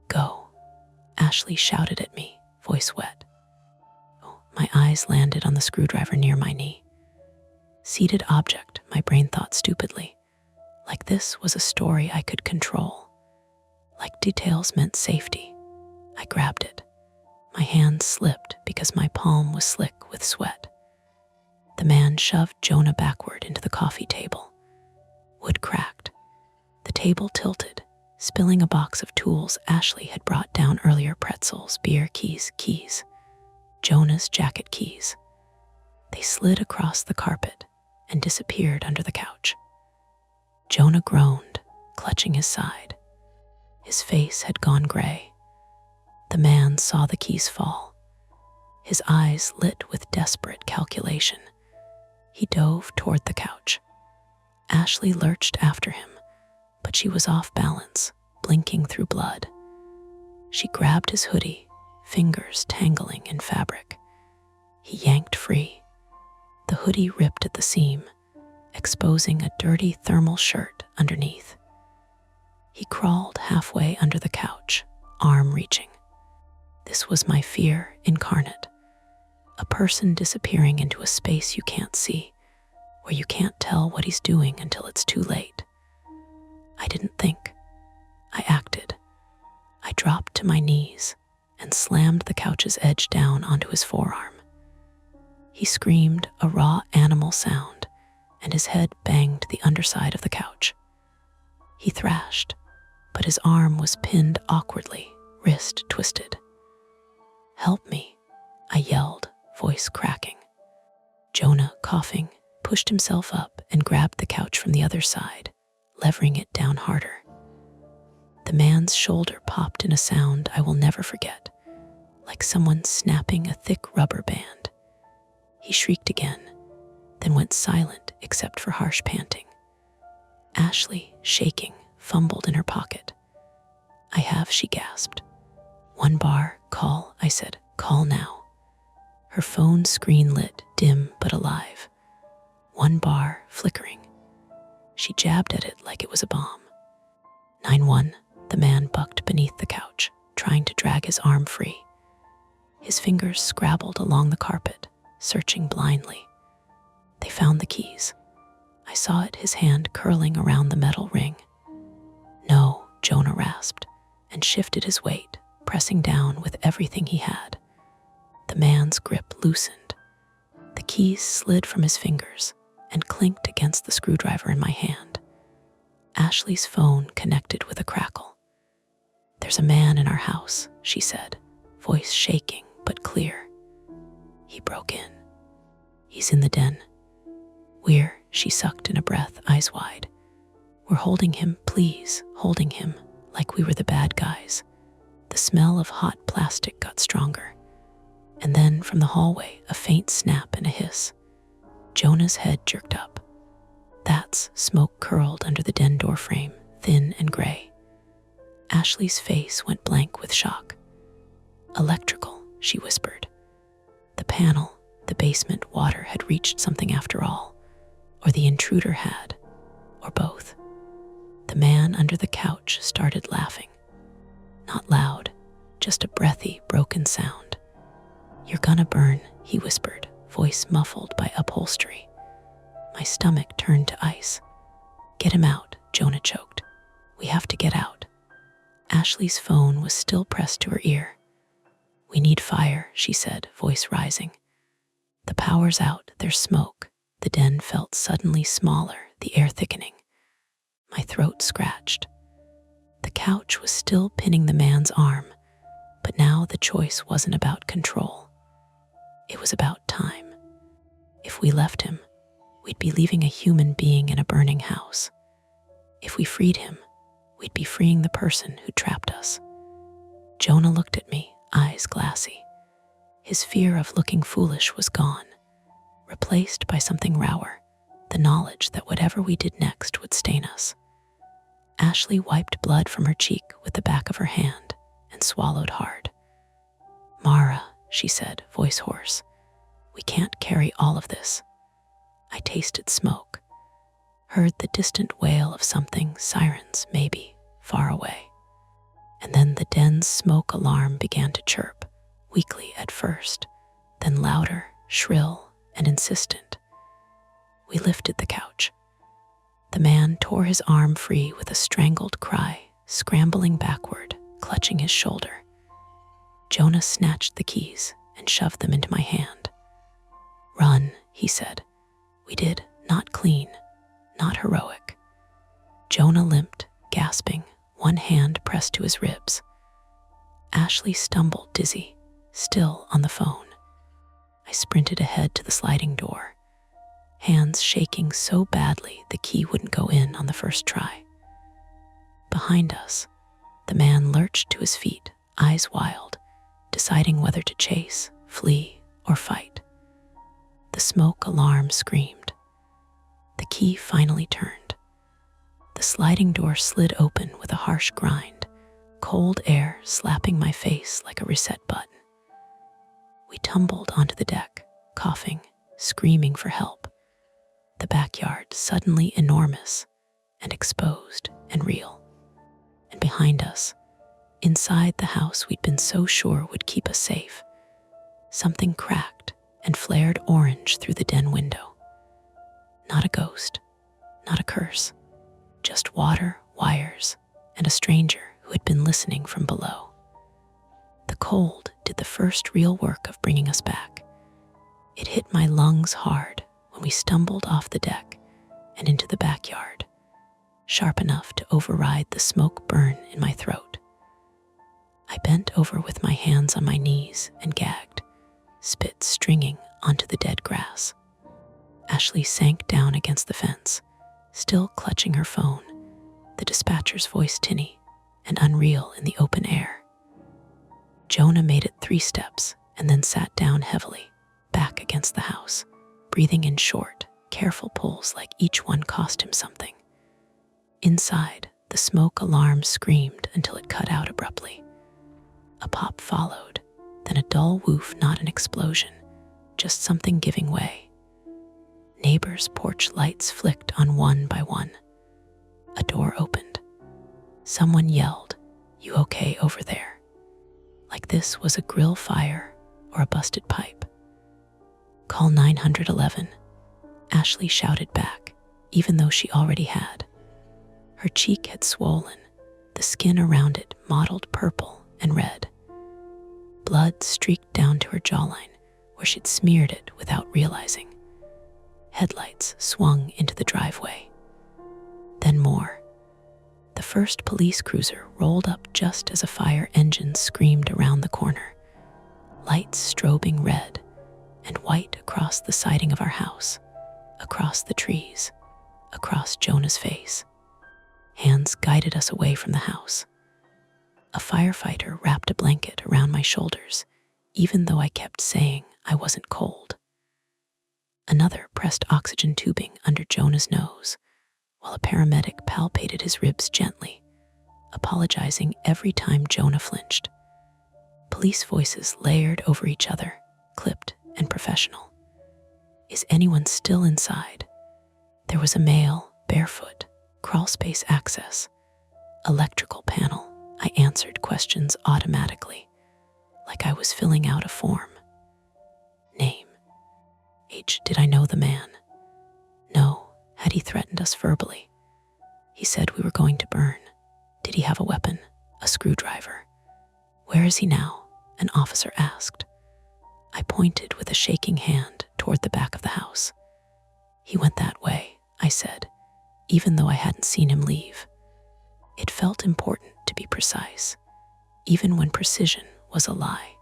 "Go," Ashley shouted at me, voice wet. Oh, my eyes landed on the screwdriver near my knee. Seated object, my brain thought stupidly. Like this was a story I could control. Like details meant safety. I grabbed it. My hand slipped because my palm was slick with sweat. The man shoved Jonah backward into the coffee table. Wood cracked. The table tilted, spilling a box of tools Ashley had brought down earlier: pretzels, beer, keys. Jonah's jacket keys. They slid across the carpet and disappeared under the couch. Jonah groaned, clutching his side. His face had gone gray. The man saw the keys fall. His eyes lit with desperate calculation. He dove toward the couch. Ashley lurched after him, but she was off balance, blinking through blood. She grabbed his hoodie, fingers tangling in fabric. He yanked free. The hoodie ripped at the seam, exposing a dirty thermal shirt underneath. He crawled halfway under the couch, arm reaching. This was my fear incarnate. A person disappearing into a space you can't see, where you can't tell what he's doing until it's too late. I didn't think. I acted. I dropped to my knees and slammed the couch's edge down onto his forearm. He screamed a raw animal sound, and his head banged the underside of the couch. He thrashed, but his arm was pinned awkwardly, wrist twisted. "Help me," I yelled, voice cracking. Jonah, coughing, pushed himself up and grabbed the couch from the other side, levering it down harder. The man's shoulder popped in a sound I will never forget, like someone snapping a thick rubber band. He shrieked again, then went silent except for harsh panting. Ashley, shaking, fumbled in her pocket. "I have," she gasped. "One bar, call," I said. "Call now." Her phone screen lit, dim but alive. One bar, flickering. She jabbed at it like it was a bomb. 911, the man bucked beneath the couch, trying to drag his arm free. His fingers scrabbled along the carpet, searching blindly. They found the keys. I saw it, his hand curling around the metal ring. No, Jonah rasped, and shifted his weight, pressing down with everything he had. The man's grip loosened. The keys slid from his fingers and clinked against the screwdriver in my hand. Ashley's phone connected with a crackle. "There's a man in our house," she said, voice shaking but clear. "He broke in. He's in the den. She sucked in a breath, eyes wide. "We're holding him, please, holding him, like we were the bad guys." The smell of hot plastic got stronger. And then from the hallway, a faint snap and a hiss. Jonah's head jerked up. That's smoke curled under the den door frame, thin and gray. Ashley's face went blank with shock. "Electrical," she whispered. The panel, the basement water had reached something after all. Or the intruder had, or both. The man under the couch started laughing. Not loud, just a breathy, broken sound. "You're gonna burn," he whispered, voice muffled by upholstery. My stomach turned to ice. "Get him out," Jonah choked. "We have to get out." Ashley's phone was still pressed to her ear. "We need fire," she said, voice rising. "The power's out, there's smoke." The den felt suddenly smaller, the air thickening. My throat scratched. The couch was still pinning the man's arm, but now the choice wasn't about control. It was about time. If we left him, we'd be leaving a human being in a burning house. If we freed him, we'd be freeing the person who trapped us. Jonah looked at me, eyes glassy. His fear of looking foolish was gone, replaced by something rawer, the knowledge that whatever we did next would stain us. Ashley wiped blood from her cheek with the back of her hand and swallowed hard. "Mara," she said, voice hoarse, "we can't carry all of this." I tasted smoke, heard the distant wail of something, sirens maybe, far away. And then the den's smoke alarm began to chirp, weakly at first, then louder, shrill, and insistent. We lifted the couch. The man tore his arm free with a strangled cry, scrambling backward, clutching his shoulder. Jonah snatched the keys and shoved them into my hand. "Run," he said. We did, not clean, not heroic. Jonah limped, gasping, one hand pressed to his ribs. Ashley stumbled, dizzy, still on the phone. I sprinted ahead to the sliding door, hands shaking so badly the key wouldn't go in on the first try. Behind us, the man lurched to his feet, eyes wild, deciding whether to chase, flee, or fight. The smoke alarm screamed. The key finally turned. The sliding door slid open with a harsh grind, cold air slapping my face like a reset button. We tumbled onto the deck, coughing, screaming for help. The backyard suddenly enormous and exposed and real. And behind us, inside the house we'd been so sure would keep us safe, something cracked and flared orange through the den window. Not a ghost, not a curse, just water, wires, and a stranger who had been listening from below. The cold did the first real work of bringing us back. It hit my lungs hard when we stumbled off the deck and into the backyard, sharp enough to override the smoke burn in my throat. I bent over with my hands on my knees and gagged, spit stringing onto the dead grass. Ashley sank down against the fence, still clutching her phone, the dispatcher's voice tinny and unreal in the open air. Jonah made it 3 steps and then sat down heavily, back against the house, breathing in short, careful pulls like each one cost him something. Inside, the smoke alarm screamed until it cut out abruptly. A pop followed, then a dull woof, not an explosion, just something giving way. Neighbors' porch lights flicked on one by one. A door opened. Someone yelled, "You okay over there?" Like this was a grill fire or a busted pipe. "Call 911, Ashley shouted back, even though she already had. Her cheek had swollen, the skin around it mottled purple and red. Blood streaked down to her jawline, where she'd smeared it without realizing. Headlights swung into the driveway. Then more. The first police cruiser rolled up just as a fire engine screamed around the corner, lights strobing red and white across the siding of our house, across the trees, across Jonah's face. Hands guided us away from the house. A firefighter wrapped a blanket around my shoulders, even though I kept saying I wasn't cold. Another pressed oxygen tubing under Jonah's nose, while a paramedic palpated his ribs gently, apologizing every time Jonah flinched. Police voices layered over each other, clipped and professional. Is anyone still inside? There was a male, barefoot, crawlspace access, electrical panel. I answered questions automatically, like I was filling out a form. Name. Age. Did I know the man? No. Had he threatened us verbally? He said we were going to burn. Did he have a weapon? A screwdriver? Where is he now? An officer asked. I pointed with a shaking hand toward the back of the house. He went that way, I said, even though I hadn't seen him leave. It felt important to be precise, even when precision was a lie.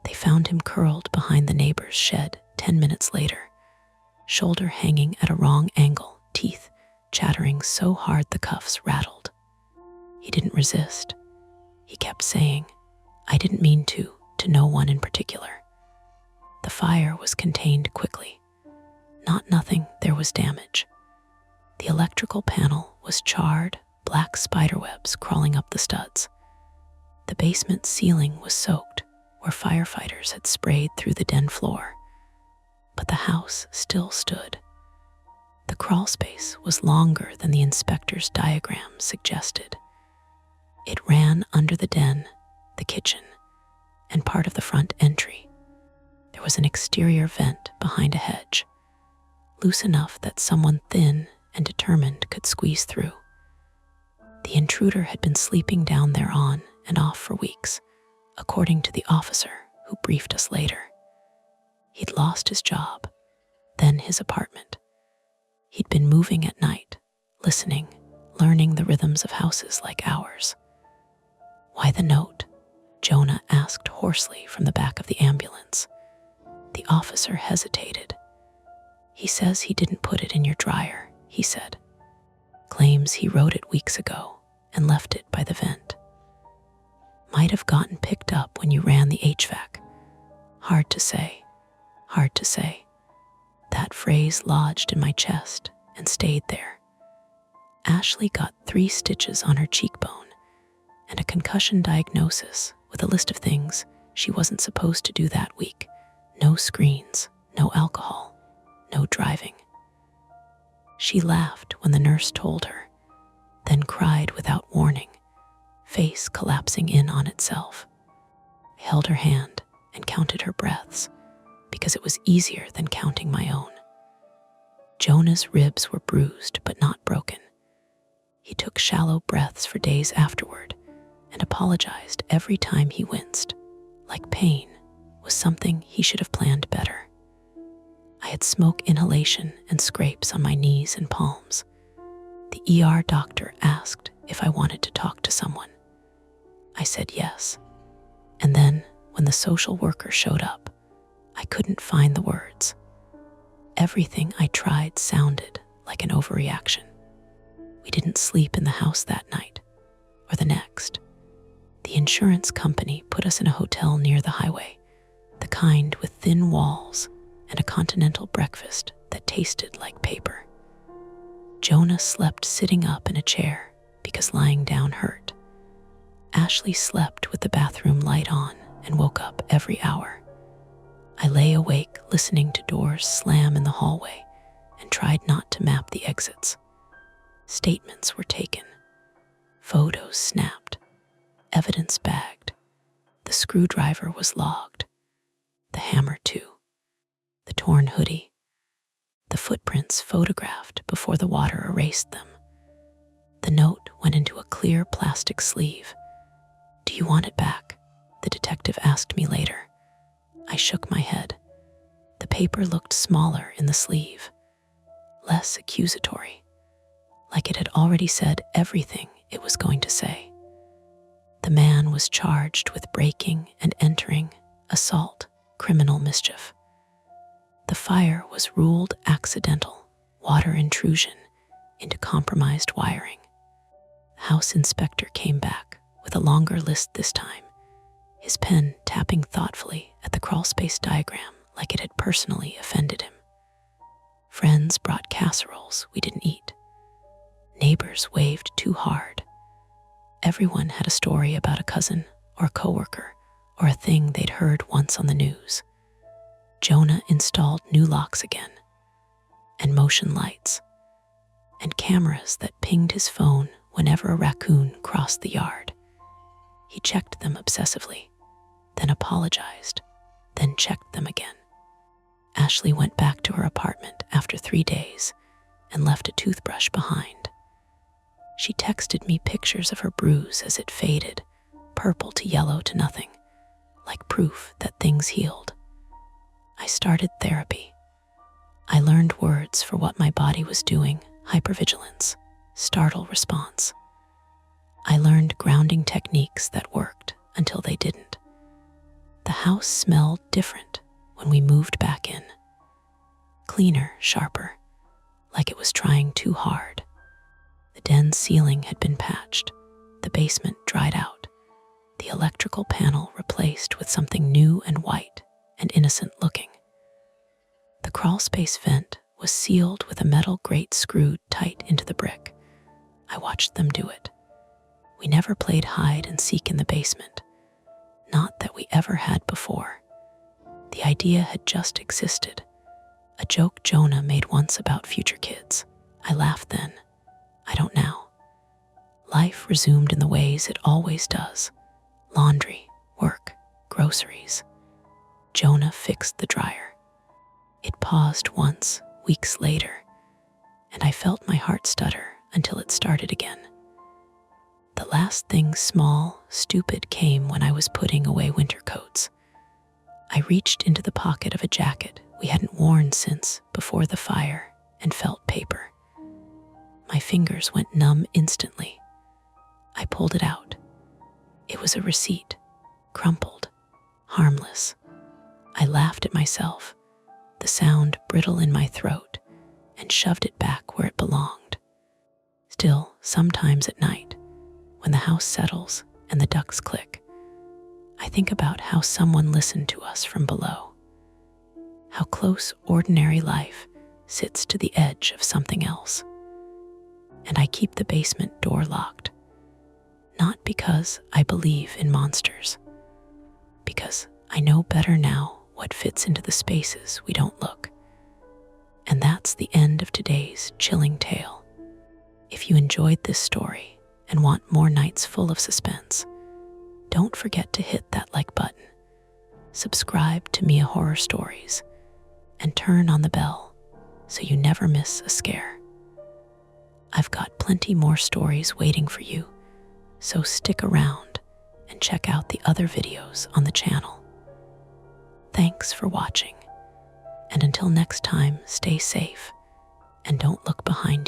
They found him curled behind the neighbor's shed 10 minutes later, shoulder hanging at a wrong angle, teeth chattering so hard the cuffs rattled. He didn't resist. He kept saying, I didn't mean to no one in particular. The fire was contained quickly. Not nothing, there was damage. The electrical panel was charred, black spiderwebs crawling up the studs. The basement ceiling was soaked, where firefighters had sprayed through the den floor. But the house still stood. The crawl space was longer than the inspector's diagram suggested. It ran under the den, the kitchen, and part of the front entry. There was an exterior vent behind a hedge, loose enough that someone thin and determined could squeeze through. The intruder had been sleeping down there on and off for weeks, according to the officer who briefed us later. He'd lost his job, then his apartment. He'd been moving at night, listening, learning the rhythms of houses like ours. Why the note? Jonah asked hoarsely from the back of the ambulance. The officer hesitated. He says he didn't put it in your dryer, he said. Claims he wrote it weeks ago and left it by the vent. Might have gotten picked up when you ran the HVAC. Hard to say. Hard to say. That phrase lodged in my chest and stayed there. Ashley got 3 stitches on her cheekbone and a concussion diagnosis with a list of things she wasn't supposed to do that week. No screens, no alcohol, no driving. She laughed when the nurse told her, then cried without warning, face collapsing in on itself. I held her hand and counted her breaths, because it was easier than counting my own. Jonah's ribs were bruised but not broken. He took shallow breaths for days afterward and apologized every time he winced, like pain was something he should have planned better. I had smoke inhalation and scrapes on my knees and palms. The ER doctor asked if I wanted to talk to someone. I said yes. And then, when the social worker showed up, I couldn't find the words. Everything I tried sounded like an overreaction. We didn't sleep in the house that night, or the next. The insurance company put us in a hotel near the highway, the kind with thin walls and a continental breakfast that tasted like paper. Jonah slept sitting up in a chair because lying down hurt. Ashley slept with the bathroom light on and woke up every hour. I lay awake listening to doors slam in the hallway and tried not to map the exits. Statements were taken, photos snapped, evidence bagged. The screwdriver was logged. The hammer, too. The torn hoodie. The footprints photographed before the water erased them. The note went into a clear plastic sleeve. "Do you want it back?" the detective asked me later. I shook my head. The paper looked smaller in the sleeve, less accusatory, like it had already said everything it was going to say. The man was charged with breaking and entering, assault, criminal mischief. The fire was ruled accidental, water intrusion into compromised wiring. The house inspector came back with a longer list this time, his pen tapping thoughtfully at the crawlspace diagram like it had personally offended him. Friends brought casseroles we didn't eat. Neighbors waved too hard. Everyone had a story about a cousin or a coworker or a thing they'd heard once on the news. Jonah installed new locks again, and motion lights, and cameras that pinged his phone whenever a raccoon crossed the yard. He checked them obsessively, then apologized, then checked them again. Ashley went back to her apartment after 3 days and left a toothbrush behind. She texted me pictures of her bruise as it faded, purple to yellow to nothing, like proof that things healed. I started therapy. I learned words for what my body was doing: hypervigilance, startle response. I learned grounding techniques that worked until they didn't. The house smelled different when we moved back in. Cleaner, sharper, like it was trying too hard. The den ceiling had been patched, the basement dried out, the electrical panel replaced with something new and white and innocent looking. The crawlspace vent was sealed with a metal grate screwed tight into the brick. I watched them do it. We never played hide and seek in the basement. Not that we ever had before. The idea had just existed. A joke Jonah made once about future kids. I laughed then. I don't now. Life resumed in the ways it always does. Laundry, work, groceries. Jonah fixed the dryer. It paused once, weeks later, and I felt my heart stutter until it started again. The last thing small, stupid came when I was putting away winter coats. I reached into the pocket of a jacket we hadn't worn since before the fire and felt paper. My fingers went numb instantly. I pulled it out. It was a receipt, crumpled, harmless. I laughed at myself, the sound brittle in my throat, and shoved it back where it belonged. Still, sometimes at night, when the house settles and the ducks click, I think about how someone listened to us from below, how close ordinary life sits to the edge of something else. And I keep the basement door locked, not because I believe in monsters, because I know better now what fits into the spaces we don't look. And that's the end of today's chilling tale. If you enjoyed this story and want more nights full of suspense, don't forget to hit that like button, subscribe to Mia Horror Stories, and turn on the bell so you never miss a scare. I've got plenty more stories waiting for you, so stick around and check out the other videos on the channel. Thanks for watching, and until next time, stay safe and don't look behind you.